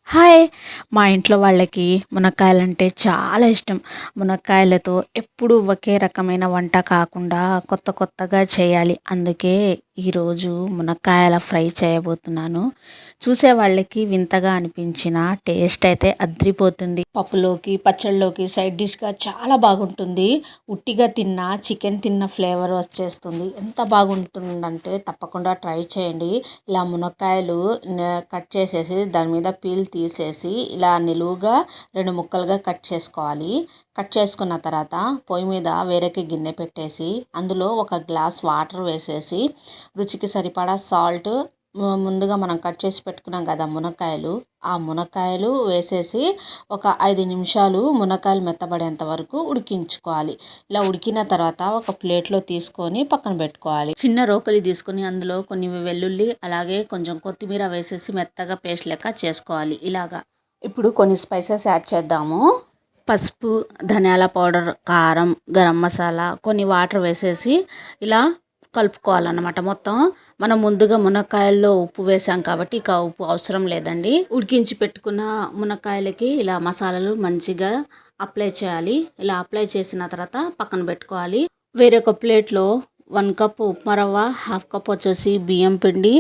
Hi! మా ఇంట్లో వాళ్ళకి మునక్కాయలంటే చాలా ఇష్టం. మునక్కాయలతో ఎప్పుడూ ఒకే రకమైన వంట కాకుండా కొత్త కొత్తగా చేయాలి. అందుకే ఈరోజు మునక్కాయల ఫ్రై చేయబోతున్నాను. చూసే వాళ్ళకి వింతగా అనిపించిన టేస్ట్ అయితే అద్రిపోతుంది. పప్పులోకి, పచ్చడిలోకి సైడ్ డిష్‌గా చాలా బాగుంటుంది. ఉట్టిగా తిన్నా, చికెన్ తిన్న ఫ్లేవర్ వచ్చేస్తుంది. ఎంత బాగుంటుందంటే తప్పకుండా ట్రై చేయండి. ఇలా మునక్కాయలు కట్ చేసేసి దాని మీద పీల్ తీసేసి ఇలా నిలువుగా 2 ముక్కలుగా కట్ చేసుకోవాలి. కట్ చేసుకున్న తర్వాత పొయ్యి మీద వేరొక గిన్నె పెట్టేసి అందులో ఒక గ్లాస్ వాటర్ వేసేసి రుచికి సరిపడా సాల్ట్, ముందుగా మనం కట్ చేసి పెట్టుకున్నాం కదా మునక్కాయలు, ఆ మునక్కాయలు వేసేసి ఒక 5 నిమిషాలు మునక్కాయలు మెత్తబడేంత వరకు ఉడికించుకోవాలి. ఇలా ఉడికిన తర్వాత ఒక ప్లేట్లో తీసుకొని పక్కన పెట్టుకోవాలి. చిన్న రోకలి తీసుకొని అందులో కొన్ని వెల్లుల్లి అలాగే కొంచెం కొత్తిమీర వేసేసి మెత్తగా పేస్ట్ లెక్క చేసుకోవాలి. ఇలాగా ఇప్పుడు కొన్ని స్పైసెస్ యాడ్ చేద్దాము. పసుపు, ధనియాల పౌడర్, కారం, గరం మసాలా, కొన్ని వాటర్ వేసేసి ఇలా కలుపుకోవాలన్నమాట. మొత్తం మనం ముందుగా మునక్కాయల్లో ఉప్పు వేసాం కాబట్టి ఇక ఉప్పు అవసరం లేదండి. ఉడికించి పెట్టుకున్న మునక్కాయలకి ఇలా మసాలాలు మంచిగా అప్లై చేయాలి. ఇలా అప్లై చేసిన తర్వాత పక్కన పెట్టుకోవాలి. వేరొక ప్లేట్లో 1 కప్ ఉప్మా రవ్వ, 1/2 కప్ వచ్చేసి బియ్యం పిండి,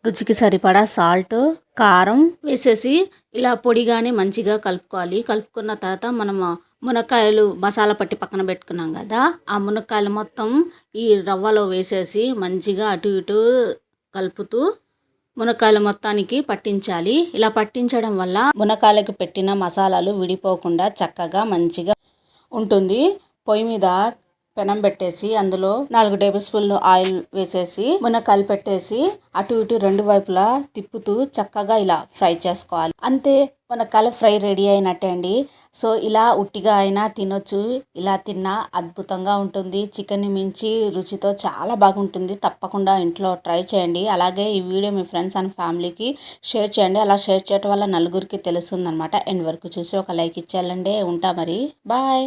రుచికి సరిపడా సాల్ట్, కారం వేసేసి ఇలా పొడిగానే మంచిగా కలుపుకోవాలి. కలుపుకున్న తర్వాత మనము మునక్కాయలు మసాలా పట్టి పక్కన పెట్టుకున్నాం కదా, ఆ మునక్కాయలు మొత్తం ఈ రవ్వలో వేసేసి మంచిగా అటు ఇటు కలుపుతూ మునక్కాయలు మొత్తానికి పట్టించాలి. ఇలా పట్టించడం వల్ల మునక్కాయలకు పెట్టిన మసాలాలు విడిపోకుండా చక్కగా మంచిగా ఉంటుంది. పొయ్యి మీద పెనం పెట్టేసి అందులో 4 టేబుల్ స్పూన్లు ఆయిల్ వేసేసి మునక్కాయలు పెట్టేసి అటు ఇటు 2 వైపులా తిప్పుతూ చక్కగా ఇలా ఫ్రై చేసుకోవాలి. అంతే, మునక్కాయల ఫ్రై రెడీ అయినట్టే అండి. సో ఇలా ఉట్టిగా అయినా తినొచ్చు, ఇలా తిన్నా అద్భుతంగా ఉంటుంది. చికెన్ని మించి రుచితో చాలా బాగుంటుంది. తప్పకుండా ఇంట్లో ట్రై చేయండి. అలాగే ఈ వీడియో మీ ఫ్రెండ్స్ అండ్ ఫ్యామిలీకి షేర్ చేయండి. అలా షేర్ చేయడం వల్ల నలుగురికి తెలుస్తుంది అనమాట. ఎండ్ వరకు చూసి ఒక లైక్ ఇచ్చేయాలండి. ఉంటా మరి, బాయ్.